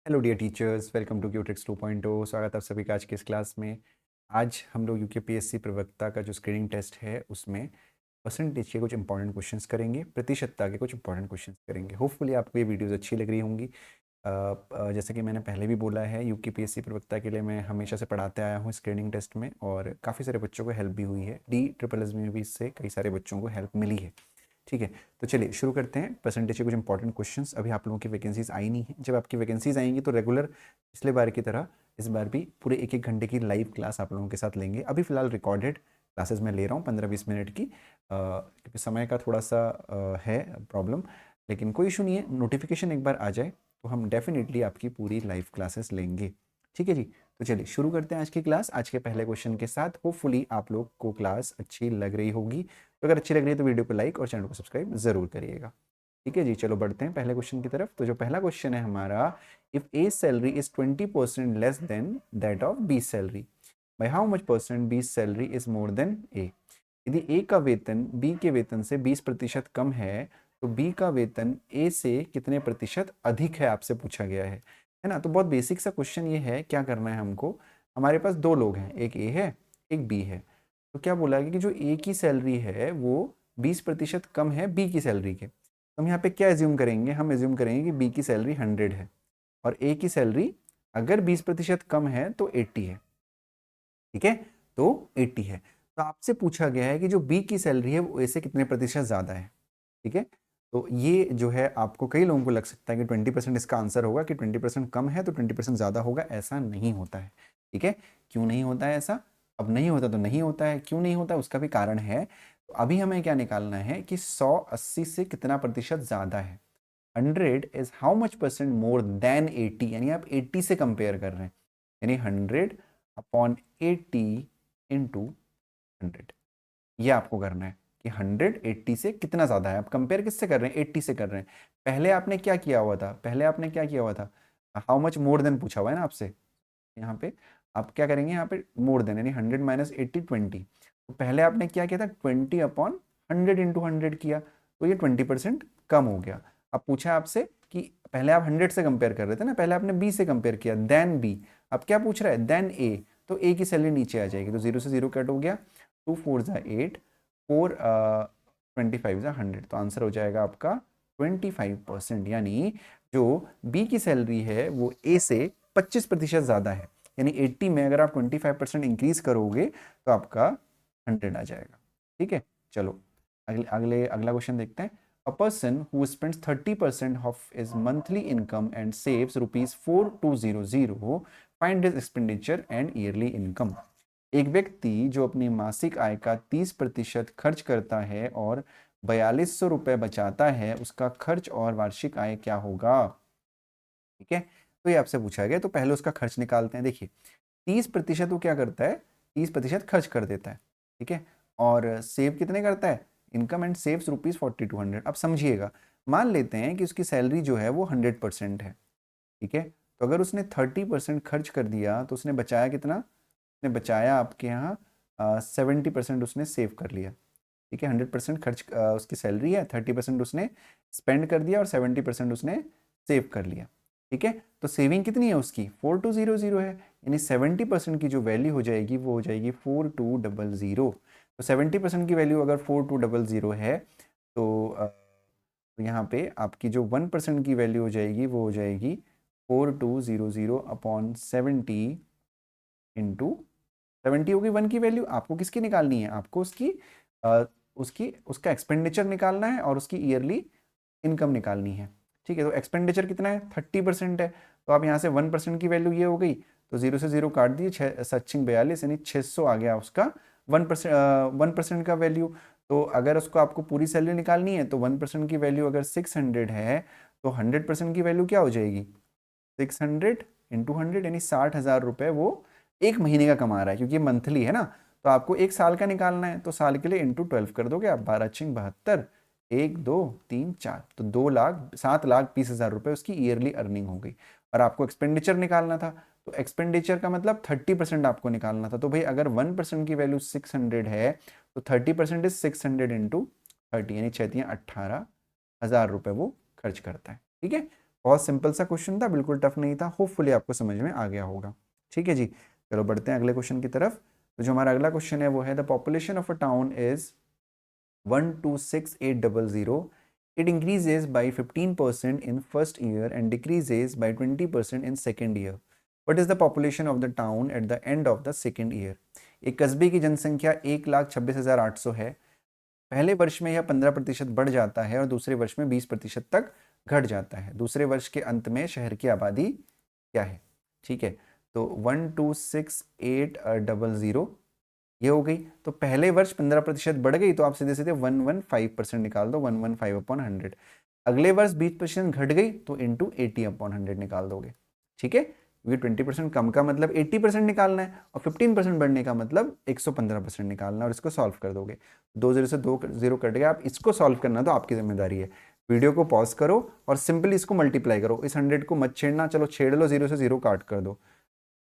Hello dear teachers, welcome to क्यूट्रिक्स 2.0। स्वागत है आप सभी का आज की इस क्लास में। आज हम लोग यूकेपीएससी प्रवक्ता का जो स्क्रीनिंग टेस्ट है उसमें परसेंटेज के कुछ इंपॉर्टेंट क्वेश्चंस करेंगे, प्रतिशतता के कुछ इंपॉर्टेंट क्वेश्चंस करेंगे। होपफुली आपको ये वीडियोस अच्छी लग रही होंगी। जैसे कि मैंने पहले भी बोला है, यूकेपीएससी प्रवक्ता के लिए मैं हमेशा से पढ़ाते आया हूँ स्क्रीनिंग टेस्ट में, और काफ़ी सारे बच्चों को हेल्प भी हुई है। DSSS में भी इससे कई सारे बच्चों को हेल्प मिली है। ठीक है, तो चलिए शुरू करते हैं। परसेंटेज के कुछ इंपॉर्टेंट क्वेश्चंस। अभी आप लोगों की वैकेंसीज आई नहीं है। जब आपकी वैकेंसीज आएंगी तो रेगुलर पिछले बार की तरह इस बार भी पूरे एक एक घंटे की लाइव क्लास आप लोगों के साथ लेंगे। अभी फिलहाल रिकॉर्डेड क्लासेस मैं ले रहा हूँ 15-20 मिनट की, क्योंकि समय का थोड़ा सा है प्रॉब्लम, लेकिन कोई इशू नहीं है। नोटिफिकेशन एक बार आ जाए तो हम डेफिनेटली आपकी पूरी लाइव क्लासेस लेंगे। ठीक है जी, तो चलिए शुरू करते हैं आज की क्लास। आज के पहले क्वेश्चन के साथ होपफुली आप लोग को क्लास अच्छी लग रही होगी। तो अगर अच्छी लग रही है तो वीडियो को लाइक और चैनल को सब्सक्राइब जरूर करिएगा। ठीक है जी, चलो बढ़ते हैं पहले क्वेश्चन की तरफ। तो जो पहला क्वेश्चन है हमारा, if A salary is 20% less than that of B salary, by how much percent B salary is more than A. यदि ए का वेतन बी के वेतन से 20% कम है तो बी का वेतन ए से कितने प्रतिशत अधिक है, आपसे पूछा गया है ना। तो बहुत बेसिक सा क्वेश्चन ये है। क्या करना है हमको, हमारे पास दो लोग हैं, एक ए है एक बी है। तो क्या बोला है कि जो ए की सैलरी है वो 20% कम है बी की सैलरी के। तो हम यहाँ पे क्या एज्यूम करेंगे, हम एज्यूम करेंगे कि बी की सैलरी 100 है और ए की सैलरी अगर 20% कम है तो 80 है। ठीक है, तो 80 है। तो आपसे पूछा गया है कि जो बी की सैलरी है वो ए से कितने प्रतिशत ज़्यादा है। ठीक है, तो ये जो है आपको कई लोगों को लग सकता है कि 20% इसका आंसर होगा, कि 20% कम है तो 20% ज़्यादा होगा। ऐसा नहीं होता है। ठीक है, क्यों नहीं होता है ऐसा? अब नहीं होता तो नहीं होता है, क्यों नहीं होता उसका भी कारण है। तो अभी हमें क्या निकालना है कि 100 80 से कितना प्रतिशत ज़्यादा है। 100 is how much percent more than 80, यानी आप 80 से कंपेयर कर रहे हैं, यानी 100 अपॉन 80 इंटू 100। ये आपको करना है कि 180 से कितना ज़्यादा है। आप कंपेयर किससे कर रहे हैं, 80 से कर रहे हैं। पहले आपने क्या किया हुआ था, पहले आपने क्या किया हुआ था, हाउ मच मोर देन पूछा हुआ है ना आपसे। यहाँ पे आप क्या करेंगे, यहाँ पे मोर देन यानी 100 माइनस 80 20। तो पहले आपने क्या किया था, 20 अपॉन 100 इंटू 100 किया, तो ये 20% कम हो गया। अब पूछा आपसे कि पहले आप 100 से कंपेयर कर रहे थे ना, पहले आपने बी से कंपेयर किया देन बी। अब क्या पूछ रहा है, देन ए। तो ए की सैलरी नीचे आ जाएगी, तो 0 से 0 कट हो गया। 2 4 ज़ा 8, 4 25 ज़ा 100, तो आंसर हो जाएगा आपका 25%। यानी जो बी की सैलरी है वो ए से 25% ज़्यादा है। यानी 80 में अगर आप 25% इंक्रीज करोगे तो आपका 100 आ जाएगा। ठीक है, चलो अगला क्वेश्चन देखते हैं। A person who spends 30% of his monthly income and saves ₹4200, find his expenditure and yearly income. एक व्यक्ति जो अपनी मासिक आय का 30% खर्च करता है और 4200 रुपये बचाता है, उसका खर्च और वार्षिक आय क्या होगा। ठीक है, तो ये आपसे पूछा गया, तो पहले उसका खर्च निकालते हैं। देखिए 30% वो क्या करता है, 30% खर्च कर देता है। ठीक है, और सेव कितने करता है, इनकम एंड सेव्स ₹4200। अब समझिएगा, मान लेते हैं कि उसकी सैलरी जो है वो 100% है। ठीक है, तो अगर उसने 30% खर्च कर दिया तो उसने बचाया कितना, उसने बचाया आपके यहाँ 70% उसने सेव कर लिया। ठीक है, 100% खर्च उसकी सैलरी है, 30% उसने स्पेंड कर दिया और 70% उसने सेव कर लिया। ठीक है, तो सेविंग कितनी है उसकी, 4200 है, यानी 70% की जो वैल्यू हो जाएगी वो हो जाएगी 4200। तो 70% की वैल्यू अगर 4200 है तो तो यहाँ पे आपकी जो 1% की वैल्यू हो जाएगी वो हो जाएगी 4200 अपॉन 70 इंटू 70 होगी 1 की वैल्यू। आपको किसकी निकालनी है, आपको उसका एक्सपेंडिचर निकालना है और उसकी ईयरली इनकम निकालनी है। ठीक है, तो एक्सपेंडिचर कितना है, 30% है, तो आप यहाँ से 1% की वैल्यू ये हो गई, तो 0 से 0 काट दिए, 6 42 यानी 600 आ गया उसका 1% का वैल्यू। तो अगर उसको आपको पूरी सैलरी निकालनी है तो 1% की वैल्यू अगर 600 है तो 100% की वैल्यू क्या हो जाएगी, 600 इंटू 100, यानी 60,000 रुपये वो एक महीने का कमा रहा है, क्योंकि मंथली है ना। तो आपको एक साल का निकालना है, तो साल के लिए इंटू 12 कर दोगे आप, 12×6 = 72, 1 2 3 4, तो 7,20,000 रुपये उसकी ईयरली अर्निंग हो गई। और आपको एक्सपेंडिचर निकालना था, तो एक्सपेंडिचर का मतलब 30% आपको निकालना था। तो भाई अगर 1% की वैल्यू 600 है तो 30% इज 600 इंटू 30, यानी 6×3 = 18,000 रुपये वो खर्च करता है। ठीक है, बहुत सिंपल सा क्वेश्चन था, बिल्कुल टफ नहीं था, होपफुली आपको समझ में आ गया होगा। ठीक है जी, चलो बढ़ते हैं अगले क्वेश्चन की तरफ। तो जो हमारा अगला क्वेश्चन है वो है the population of a town is 126800. It increases by 15% in first year and decreases by 20% in second year. What is the population of the town at the end of the second year? एक कस्बे की जनसंख्या 1,26,800 है। पहले वर्ष में यह 15% बढ़ जाता है और दूसरे वर्ष में 20% तक घट जाता है। दूसरे वर्ष के अंत में शहर की आबादी क्या है? ठीक है, तो 126800 ये हो गई। तो पहले वर्ष 15% बढ़ गई तो आप सीधे सीधे 115% निकाल दो, 115/100। अगले वर्ष 20% घट गई तो इंटू 80/100 निकाल दोगे। ठीक है, क्योंकि 20% कम का मतलब 80% निकालना है और 15% बढ़ने का मतलब 115% निकालना है, और इसको सॉल्व कर दोगे। 2 0 से 2 0 कट गया। आप इसको सॉल्व करना तो आपकी जिम्मेदारी है। वीडियो को पॉज करो और सिंपली इसको मल्टीप्लाई करो। इस 100 को मत छेड़ना, चलो छेड़ लो, 0 से 0 काट कर दो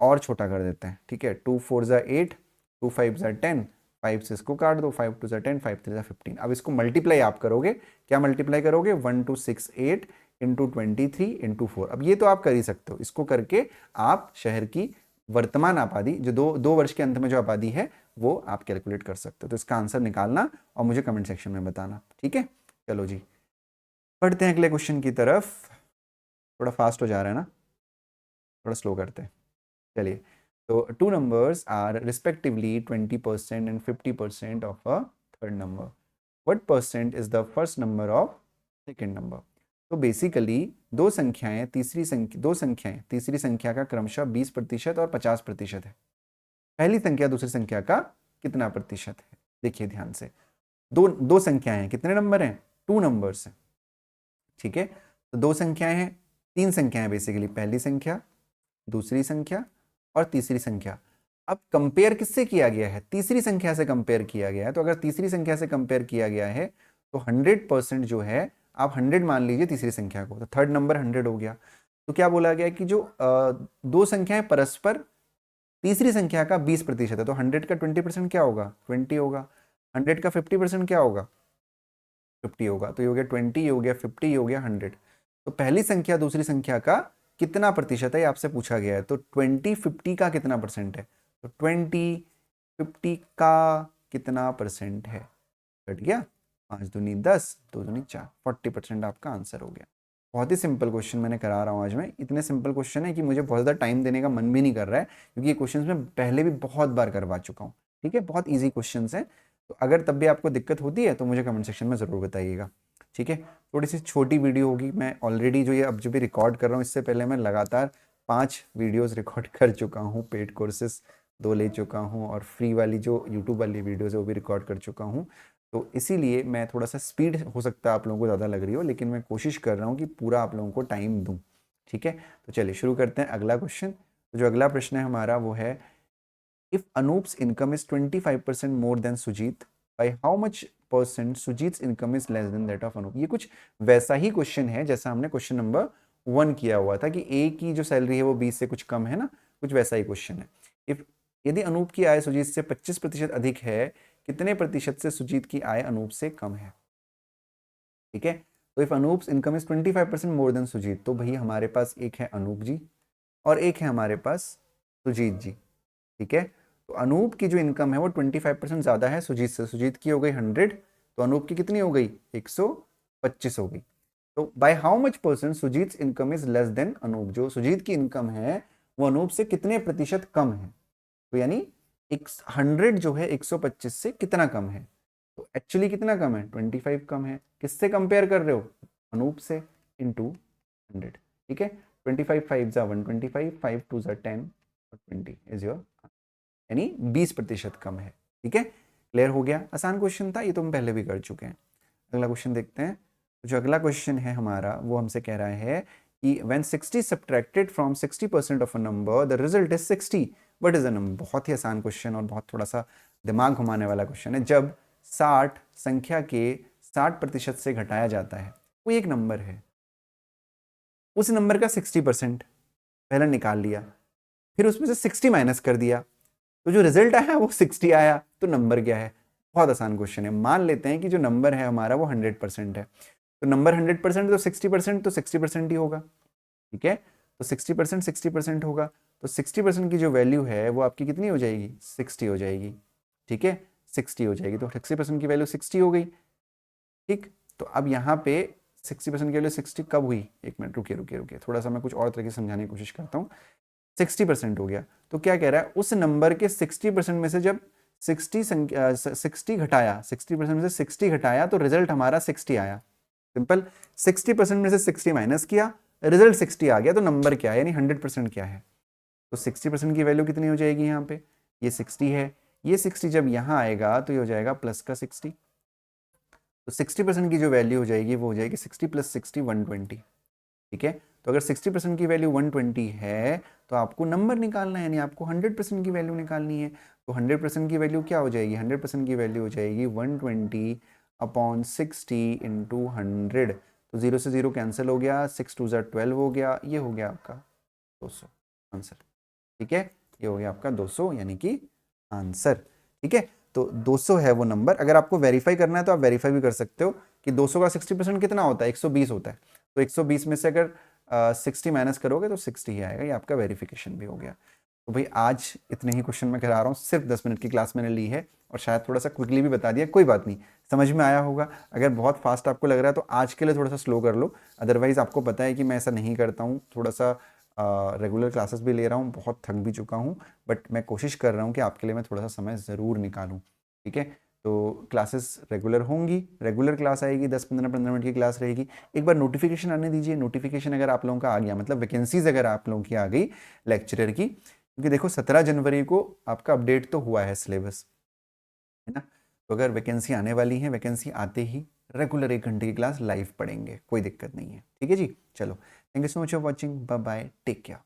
और छोटा कर देते हैं। ठीक है, 2 4 ज़ा 8, 2 5 ज़ा 10, 5 से इसको काट दो, 5 2 ज़ा 10, 5 3 ज़ा 15। अब इसको मल्टीप्लाई आप करोगे, क्या मल्टीप्लाई करोगे? 1268 इंटू 23 इंटू 4। अब ये तो आप कर ही सकते हो, इसको करके आप शहर की वर्तमान आबादी जो दो वर्ष के अंत में जो आबादी है वो आप कैलकुलेट कर सकते हो। तो इसका आंसर निकालना और मुझे कमेंट सेक्शन में बताना। ठीक है, चलो जी बढ़ते हैं अगले क्वेश्चन की तरफ। थोड़ा फास्ट हो जा रहा है ना, थोड़ा स्लो करते हैं। चलिए, तो two numbers are respectively 20% and 50% of a third number. What percent is the first number of second number? तो बेसिकली दो संख्याएं तीसरी संख्या का क्रमशः 20% और 50% है। पहली संख्या दूसरी संख्या का कितना प्रतिशत है? देखिए ध्यान से, दो संख्याएं हैं, कितने नंबर हैं? 2 नंबर्स हैं। ठीक है, तो दो संख्याएं हैं, 3 संख्याएं बेसिकली, पहली संख्या, दूसरी संख्या और तीसरी संख्या। अब कंपेयर किससे किया गया है? तीसरी संख्या से कंपेयर किया गया है। तो अगर तीसरी संख्या से कंपेयर किया गया है तो 100% जो है, आप 100 मान लीजिए तीसरी संख्या को, तो थर्ड नंबर 100 हो गया। तो क्या बोला गया कि जो दो संख्याएं परस्पर तीसरी संख्या का 20% है, तो 100 का 20% क्या होगा? 20 होगा। 100 का 50% क्या होगा? 50 होगा। तो ये हो गया 20, ये हो गया 50, ये हो गया 100। तो पहली संख्या दूसरी संख्या का कितना प्रतिशत है आपसे पूछा गया है। तो 20 50 का कितना परसेंट है? तो 20 50 का कितना परसेंट है? कट गया, 5 दूनी 10, 2 दूनी 4, 40% आपका आंसर हो गया। बहुत ही सिंपल क्वेश्चन मैंने करा रहा हूँ आज मैं। इतने सिंपल क्वेश्चन है कि मुझे बहुत ज़्यादा टाइम देने का मन भी नहीं कर रहा है, क्योंकि ये क्वेश्चन मैं पहले भी बहुत बार करवा चुका हूँ। ठीक है, बहुत ईजी क्वेश्चन है। तो अगर तब भी आपको दिक्कत होती है तो मुझे कमेंट सेक्शन में ज़रूर बताइएगा। ठीक है, थोड़ी सी छोटी वीडियो होगी। मैं ऑलरेडी जो ये अब जो भी रिकॉर्ड कर रहा हूँ, इससे पहले मैं लगातार 5 वीडियोज़ रिकॉर्ड कर चुका हूँ। पेड कोर्सेस 2 ले चुका हूँ और फ्री वाली जो यूट्यूब वाली वीडियोज़ है वो भी रिकॉर्ड कर चुका हूँ। तो इसीलिए मैं थोड़ा सा स्पीड हो सकता है आप लोगों को ज़्यादा लग रही हो, लेकिन मैं कोशिश कर रहा हूँ कि पूरा आप लोगों को टाइम दूँ। ठीक है, तो चलिए शुरू करते हैं अगला क्वेश्चन। तो जो अगला प्रश्न है हमारा वो है, if Anoop's income is 25% more than Sujeet, by how much percent Sujeet's income is less than that of Anoop? ये कुछ वैसा ही क्वेश्चन है जैसा हमने क्वेश्चन नंबर 1 किया हुआ था कि ए की जो सैलरी है वो 20 से कुछ कम है ना, कुछ वैसा ही क्वेश्चन है। इफ यदि अनूप की आय सुजीत से 25% अधिक है, कितने प्रतिशत से सुजीत की आय अनूप से कम है? ठीक है, तो if Anoop's income is 25% more than Sujeet, तो भाई हमारे पास एक है अनूप जी और एक है हमारे पास सुजीत जी। ठीक है, तो अनूप की जो इनकम है वो 25% ज़्यादा है सुजीत से। सुजीत की हो गई 100, तो अनूप की कितनी हो गई? 125 हो गई। तो by how much percent Sujit income is less than Anup? जो सुजीत की इनकम है वो अनूप से कितने प्रतिशत कम है? तो यानी 100 जो है 125 से कितना कम है? तो एक्चुअली कितना कम है? 25 कम है। किससे कंपेयर कर रहे हो? अनूप से, इंटू 100। ठीक है, 25 5 जा 125, 5 2 जा 10 और 20 इज योर, यानी 20% कम है। ठीक है, क्लियर हो गया? आसान क्वेश्चन था, ये तो हम पहले भी कर चुके हैं। अगला क्वेश्चन देखते हैं। जो अगला क्वेश्चन है हमारा वो हमसे कह रहा है कि when 60 subtracted from 60% of a number the result is 60, what is the number? बहुत ही आसान क्वेश्चन और बहुत थोड़ा सा दिमाग घुमाने वाला क्वेश्चन है। जब 60 संख्या के 60% से घटाया जाता है, वो एक नंबर है, उस नंबर का 60% पहले निकाल लिया, फिर उसमें से 60 माइनस कर दिया, तो जो रिजल्ट आया वो 60 आया, तो नंबर क्या है? बहुत आसान क्वेश्चन है। मान लेते हैं कि जो नंबर है हमारा वो 100% है, तो नंबर 100% तो 60% तो 60% ही होगा। ठीक है, तो 60% होगा, तो 60% की जो वैल्यू है वो आपकी कितनी हो जाएगी, 60 हो जाएगी। ठीक है, 60 हो जाएगी, तो 60% की वैल्यू 60 हो गई। ठीक, तो अब यहाँ पे 60% की वैल्यू 60 कब हुई, एक मिनट रुकिए, थोड़ा सा मैं कुछ और तरीके से समझाने की कोशिश करता हूँ। 60% हो गया, तो क्या कह रहा है, उस नंबर के 60% में से जब 60 घटाया, 60% में से 60 घटाया तो रिजल्ट हमारा 60 आया। सिंपल, 60% में से 60 माइनस किया, रिजल्ट 60 आ गया, तो नंबर क्या है, यानी 100% क्या है। तो 60% की वैल्यू कितनी हो जाएगी यहाँ पे, ये 60 है, ये 60 जब यहाँ आएगा तो ये हो जाएगा प्लस का 60, तो 60% की जो वैल्यू हो जाएगी वो हो जाएगी 60 + 60 120। ठीक है, तो अगर 60% की वैल्यू 120 है तो आपको नंबर निकालना है, यानी आपको 100% की वैल्यू निकालनी है। तो 100% की वैल्यू क्या हो जाएगी, 100% की वैल्यू हो जाएगी 120/60 × 100। तो 0 से 0 कैंसिल हो गया, 6 2 12 हो गया, ये हो गया आपका 200 आंसर। ठीक है, ये हो गया आपका 200 यानी कि आंसर। ठीक है, तो 200 है वो नंबर। अगर आपको वेरीफाई करना है तो आप वेरीफाई भी कर सकते हो कि 200 का 60% कितना होता है, 120 होता है। तो 120 में से अगर 60 माइनस करोगे तो 60 ही आएगा, ये आपका वेरिफिकेशन भी हो गया। तो भाई आज इतने ही क्वेश्चन मैं करा रहा हूँ, सिर्फ 10 मिनट की क्लास मैंने ली है और शायद थोड़ा सा क्विकली भी बता दिया, कोई बात नहीं, समझ में आया होगा। अगर बहुत फास्ट आपको लग रहा है तो आज के लिए थोड़ा सा स्लो कर लो, अदरवाइज़ आपको पता है कि मैं ऐसा नहीं करता हूँ, थोड़ा सा रेगुलर क्लासेस भी ले रहा हूँ, बहुत थक भी चुका हूँ, बट मैं कोशिश कर रहा हूँ कि आपके लिए मैं थोड़ा सा समय ज़रूर निकालूँ। ठीक है, तो क्लासेस रेगुलर होंगी, रेगुलर क्लास आएगी, 10-15 मिनट की क्लास रहेगी। एक बार नोटिफिकेशन आने दीजिए, नोटिफिकेशन अगर आप लोगों का आ गया, मतलब वैकेंसीज अगर आप लोगों की आ गई लेक्चरर की, क्योंकि देखो 17 जनवरी को आपका अपडेट तो हुआ है सिलेबस, है ना। तो अगर वैकेंसी आने वाली है, वैकेंसी आते ही रेगुलर 1 घंटे की क्लास लाइव पढ़ेंगे, कोई दिक्कत नहीं है। ठीक है जी, चलो, thank you so much for watching, bye bye, take care.